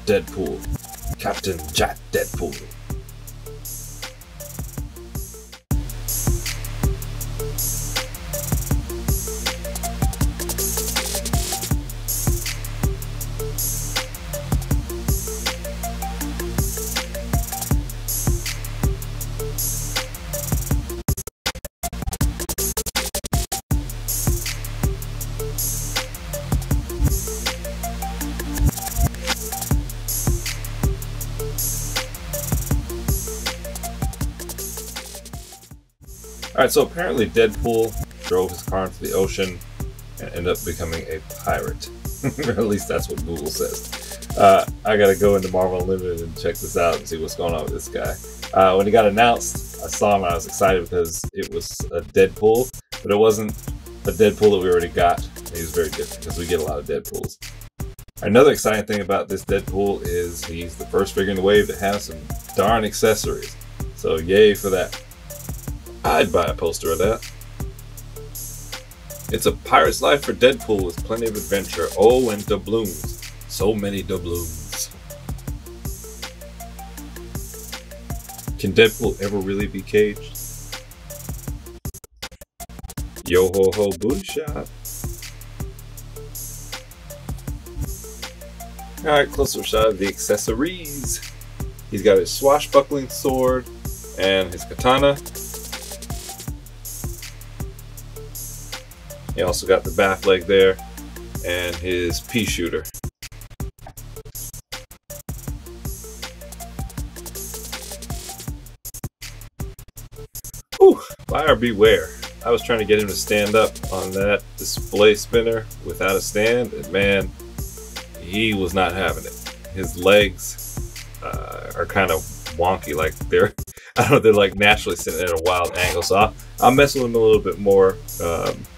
DeadPool, Captain Jack DeadPool. Alright, so apparently DeadPool drove his car into the ocean and ended up becoming a pirate. Or at least that's what Google says. I gotta go into Marvel Unlimited and check this out and see what's going on with this guy. When he got announced, I saw him and I was excited because it was a DeadPool, but it wasn't a DeadPool that we already got. He was very different because we get a lot of DeadPools. Another exciting thing about this DeadPool is he's the first figure in the wave to have some darn accessories. So yay for that. I'd buy a poster of that. It's a pirate's life for DeadPool with plenty of adventure. Oh, and doubloons. So many doubloons. Can DeadPool ever really be caged? Yo ho ho booty shot. Alright, closer shot of the accessories. He's got his swashbuckling sword and his katana. He also got the BAF leg there and his pea shooter. Whew, buyer beware. I was trying to get him to stand up on that display spinner without a stand, and man, he was not having it. His legs are kind of wonky, like they're, I don't know, they're like naturally sitting at a wild angle. So I'll mess with him a little bit more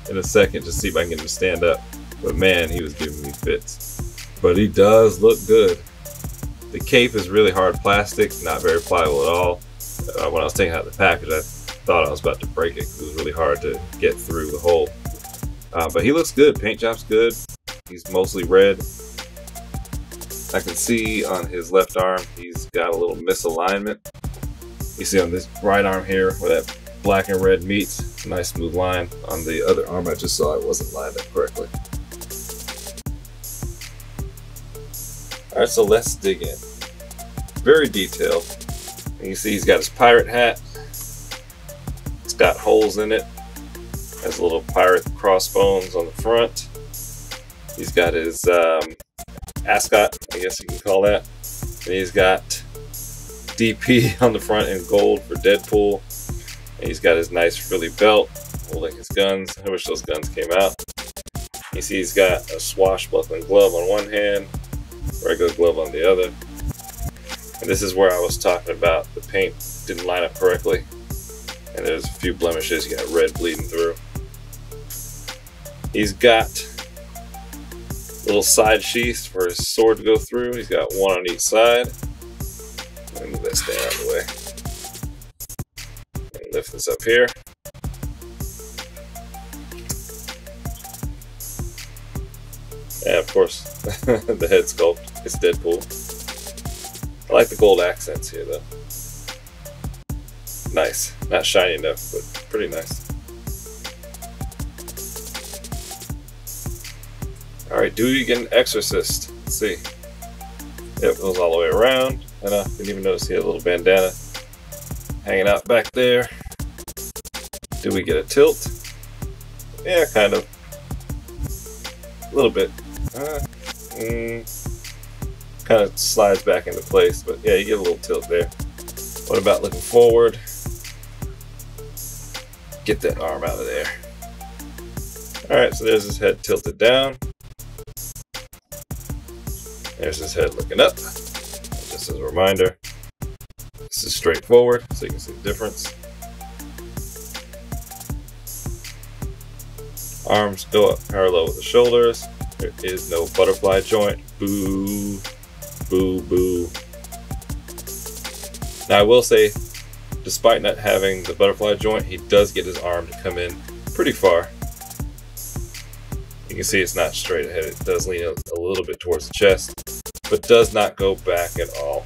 in a second to see if I can get him to stand up. But man, he was giving me fits. But he does look good. The cape is really hard plastic, not very pliable at all. When I was taking out the package, I thought I was about to break it because it was really hard to get through the hole. But he looks good. Paint job's good. He's mostly red. I can see on his left arm he's got a little misalignment. You see on this right arm here where that black and red meets, it's a nice smooth line. On the other arm I just saw it wasn't lined up correctly. Alright, so let's dig in. Very detailed. And you see he's got his pirate hat. It's got holes in it. Has little pirate crossbones on the front. He's got his ascot, I guess you can call that. And he's got DP on the front in gold for DeadPool. And he's got his nice frilly belt holding his guns. I wish those guns came out. You see he's got a swashbuckling glove on one hand, regular glove on the other. And this is where I was talking about the paint didn't line up correctly. And there's a few blemishes. You got red bleeding through. He's got little side sheaths for his sword to go through. He's got one on each side. Let me move that stand out of the way. And lift this up here. And of course, the head sculpt is DeadPool. I like the gold accents here though. Nice. Not shiny enough, but pretty nice. Alright, do you get an exorcist? Let's see. Yep, goes all the way around. And I didn't even notice he had a little bandana hanging out back there. Do we get a tilt? Yeah, kind of. A little bit. Kind of slides back into place, but yeah, you get a little tilt there. What about looking forward? Get that arm out of there. Alright, so there's his head tilted down. There's his head looking up. Just as a reminder, this is straightforward, so you can see the difference. Arms go up parallel with the shoulders. There is no butterfly joint. Boo, boo, boo. Now I will say, despite not having the butterfly joint, he does get his arm to come in pretty far. You can see it's not straight ahead. It does lean a little bit towards the chest. but does not go back at all.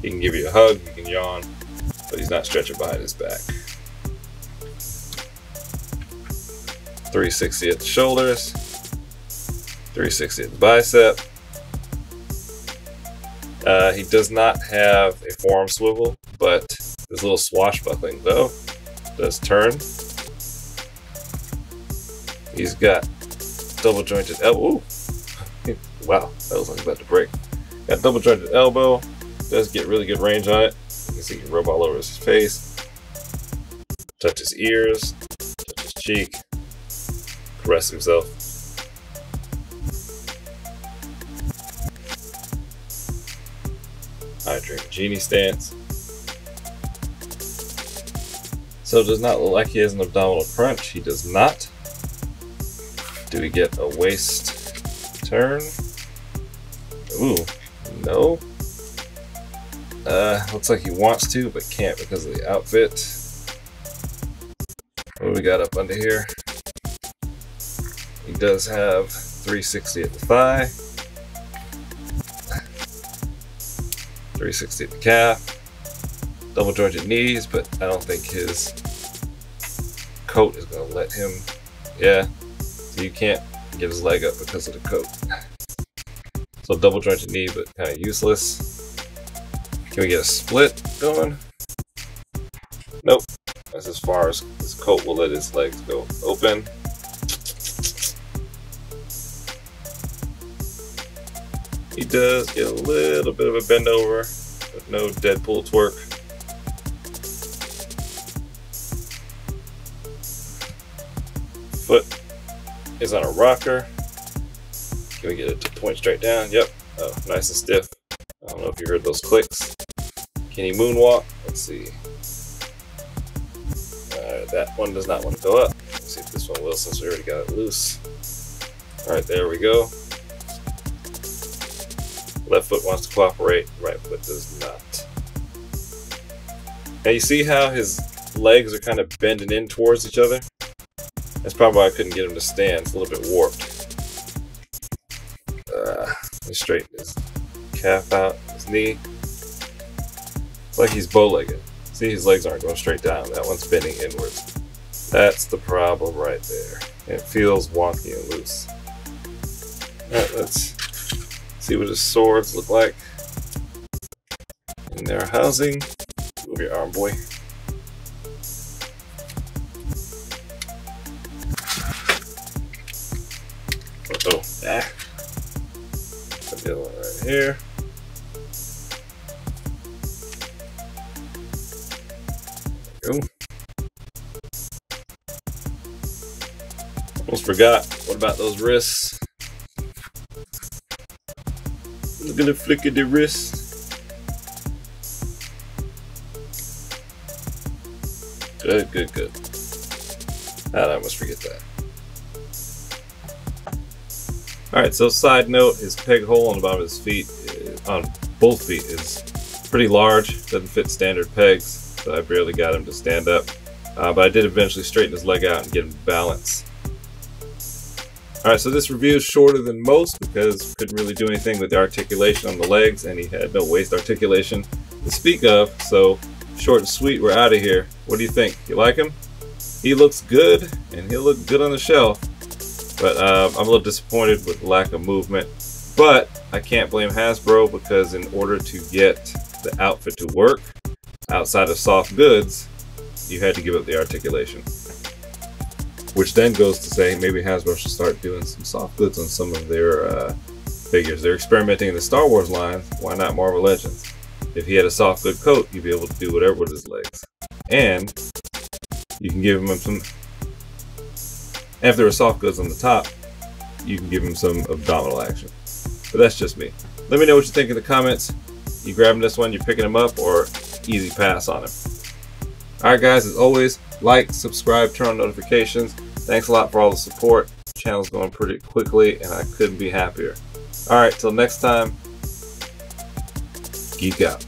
He can give you a hug, he can yawn, but he's not stretching behind his back. 360 at the shoulders, 360 at the bicep. He does not have a forearm swivel, but this little swashbuckling though does turn. He's got double jointed elbow. Ooh. Wow, that was like about to break. Got double jointed elbow. Does get really good range on it. You can see he can rub all over his face, touch his ears, touch his cheek, caress himself. Hydrate genie stance. So it does not look like he has an abdominal crunch. He does not. Do we get a waist turn? Ooh, no. Looks like he wants to, but can't because of the outfit. What do we got up under here? He does have 360 at the thigh, 360 at the calf, double jointed knees, but I don't think his coat is going to let him. Yeah, so you can't get his leg up because of the coat. So double jointed knee, but kind of useless. Can we get a split going? Nope. That's as far as his coat will let his legs go open. He does get a little bit of a bend over, but no DeadPool twerk. Foot is on a rocker. Can we get it to point straight down? Yep. Oh, nice and stiff. I don't know if you heard those clicks. Can he moonwalk? Let's see. That one does not want to go up. Let's see if this one will, since we already got it loose. Alright, there we go. Left foot wants to cooperate, right foot does not. Now you see how his legs are kind of bending in towards each other? That's probably why I couldn't get him to stand. It's a little bit warped. Let's straighten his calf out, his knee. It's like he's bow-legged. See, his legs aren't going straight down. That one's bending inwards. That's the problem right there. It feels wonky and loose. Alright, let's see what his swords look like in their housing. Move your arm, boy. Uh-oh. Ah. Put the other one right here. There we go. Almost forgot. What about those wrists? Look at the flick of the wrist. Good, good, good. I almost forget that. Alright, so side note, his peg hole on the bottom of his feet, on both feet, is pretty large. Doesn't fit standard pegs, so I barely got him to stand up. But I did eventually straighten his leg out and get him to balance. Alright, so this review is shorter than most because couldn't really do anything with the articulation on the legs, and he had no waist articulation to speak of, so short and sweet, we're out of here. What do you think? You like him? He looks good, and he'll look good on the shelf, but I'm a little disappointed with the lack of movement. But I can't blame Hasbro, because in order to get the outfit to work outside of soft goods, you had to give up the articulation. Which then goes to say maybe Hasbro should start doing some soft goods on some of their figures. They're experimenting in the Star Wars line. Why not Marvel Legends? If he had a soft good coat, you'd be able to do whatever with his legs. And you can give him some, if there are soft goods on the top, you can give him some abdominal action. But that's just me. Let me know what you think in the comments. You grabbing this one, you're picking him up, or easy pass on him. Alright guys, as always, like, subscribe, turn on notifications. Thanks a lot for all the support. The channel's going pretty quickly, and I couldn't be happier. Alright, till next time, geek out.